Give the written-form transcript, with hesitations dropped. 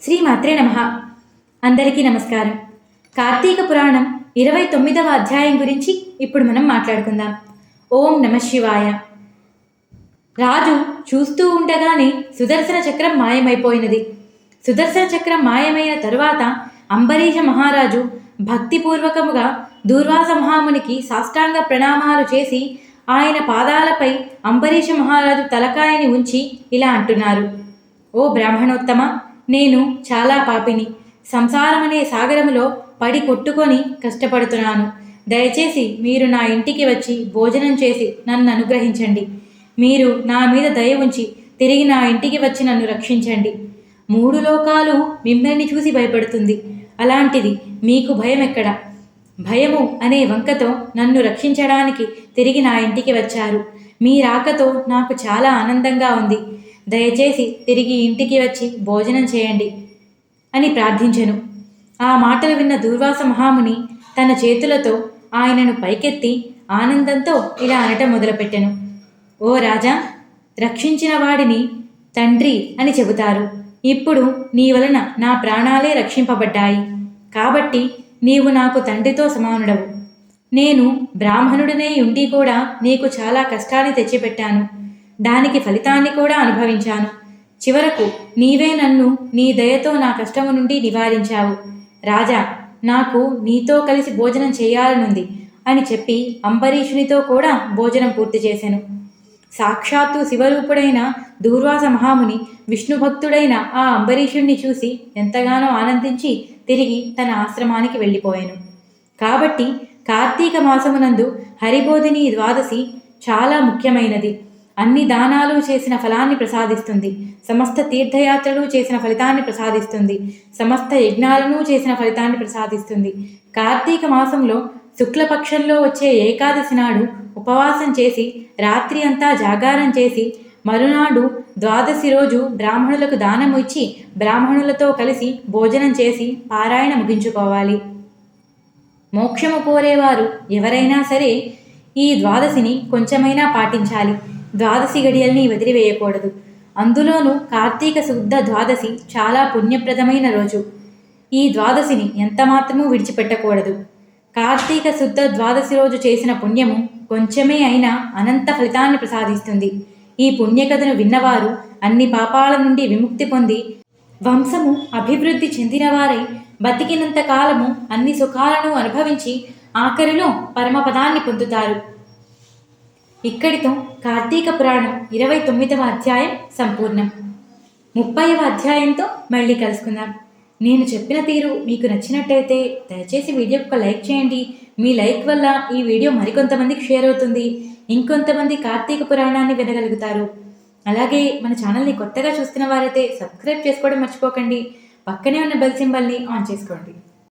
శ్రీమాత్రే నమః. అందరికీ నమస్కారం. కార్తీక పురాణం 29వ అధ్యాయం గురించి ఇప్పుడు మనం మాట్లాడుకుందాం. ఓం నమః శివాయ. రాజు చూస్తూ ఉండగానే సుదర్శన చక్రం మాయమైపోయినది. సుదర్శన చక్రం మాయమైన తరువాత అంబరీష మహారాజు భక్తిపూర్వకముగా దూర్వాస మహామునికి సాష్టాంగ ప్రణామాలు చేసి ఆయన పాదాలపై అంబరీష మహారాజు తలకాయని ఉంచి ఇలా అంటున్నారు: ఓ బ్రాహ్మణోత్తమ, నేను చాలా పాపిని. సంసారమనే సాగరములో పడి కొట్టుకొని కష్టపడుతున్నాను. దయచేసి మీరు నా ఇంటికి వచ్చి భోజనం చేసి నన్ను అనుగ్రహించండి. మీరు నా మీద దయ ఉంచి తిరిగి నా ఇంటికి వచ్చి నన్ను రక్షించండి. 3 లోకాలు మిమ్మల్ని చూసి భయపడుతుంది. అలాంటిది మీకు భయం ఎక్కడ? భయము అనే వంకతో నన్ను రక్షించడానికి తిరిగి నా ఇంటికి వచ్చారు. మీ రాకతో నాకు చాలా ఆనందంగా ఉంది. దయచేసి తిరిగి ఇంటికి వచ్చి భోజనం చేయండి అని ప్రార్థించెను. ఆ మాటలు విన్న దూర్వాస మహాముని తన చేతులతో ఆయనను పైకెత్తి ఆనందంతో ఇలా అనటం మొదలుపెట్టెను: ఓ రాజా, రక్షించిన వాడిని తండ్రి అని చెబుతారు. ఇప్పుడు నీ వలన నా ప్రాణాలే రక్షింపబడ్డాయి. కాబట్టి నీవు నాకు తండ్రితో సమానుడవు. నేను బ్రాహ్మణుడినే ఉండి కూడా నీకు చాలా కష్టాన్ని తెచ్చిపెట్టాను. దానికి ఫలితాన్ని కూడా అనుభవించాను. చివరకు నీవే నన్ను నీ దయతో నా కష్టము నుండి నివారించావు. రాజా, నాకు నీతో కలిసి భోజనం చేయాలనుంది అని చెప్పి అంబరీషునితో కూడా భోజనం పూర్తి చేశాను. సాక్షాత్తు శివరూపుడైన దూర్వాస మహాముని విష్ణుభక్తుడైన ఆ అంబరీషుణ్ణి చూసి ఎంతగానో ఆనందించి తిరిగి తన ఆశ్రమానికి వెళ్ళిపోయాను. కాబట్టి కార్తీక మాసమునందు హరిబోధిని ద్వాదశి చాలా ముఖ్యమైనది. అన్ని దానాలు చేసిన ఫలాన్ని ప్రసాదిస్తుంది. సమస్త తీర్థయాత్రలు చేసిన ఫలితాన్ని ప్రసాదిస్తుంది. సమస్త యజ్ఞాలను చేసిన ఫలితాన్ని ప్రసాదిస్తుంది. కార్తీక మాసంలో శుక్లపక్షంలో వచ్చే ఏకాదశి నాడు ఉపవాసం చేసి రాత్రి అంతా జాగారం చేసి మరునాడు ద్వాదశి రోజు బ్రాహ్మణులకు దానము ఇచ్చి బ్రాహ్మణులతో కలిసి భోజనం చేసి పారాయణ ముగించుకోవాలి. మోక్షము కోరేవారు ఎవరైనా సరే ఈ ద్వాదశిని కొంచెమైనా పాటించాలి. ద్వాదశి గడియల్ని వదిలివేయకూడదు. అందులోనూ కార్తీక శుద్ధ ద్వాదశి చాలా పుణ్యప్రదమైన రోజు. ఈ ద్వాదశిని ఎంతమాత్రమూ విడిచిపెట్టకూడదు. కార్తీక శుద్ధ ద్వాదశి రోజు చేసిన పుణ్యము కొంచెమే అయినా అనంత ఫలితాన్ని ప్రసాదిస్తుంది. ఈ పుణ్యకథను విన్నవారు అన్ని పాపాల నుండి విముక్తి పొంది వంశము అభివృద్ధి చెందినవారై బతికినంత కాలము అన్ని సుఖాలను అనుభవించి ఆఖరిలో పరమపదాన్ని పొందుతారు. ఇక్కడితో కార్తీక పురాణం 29వ అధ్యాయం సంపూర్ణం. 30వ అధ్యాయంతో మళ్ళీ కలుసుకుందాం. నేను చెప్పిన తీరు మీకు నచ్చినట్టయితే దయచేసి వీడియోకి ఒక లైక్ చేయండి. మీ లైక్ వల్ల ఈ వీడియో మరికొంతమందికి షేర్ అవుతుంది. ఇంకొంతమంది కార్తీక పురాణాన్ని వినగలుగుతారు. అలాగే మన ఛానల్ని కొత్తగా చూస్తున్న వారైతే సబ్స్క్రైబ్ చేసుకోవడం మర్చిపోకండి. పక్కనే ఉన్న బెల్ సింబల్ని ఆన్ చేసుకోండి.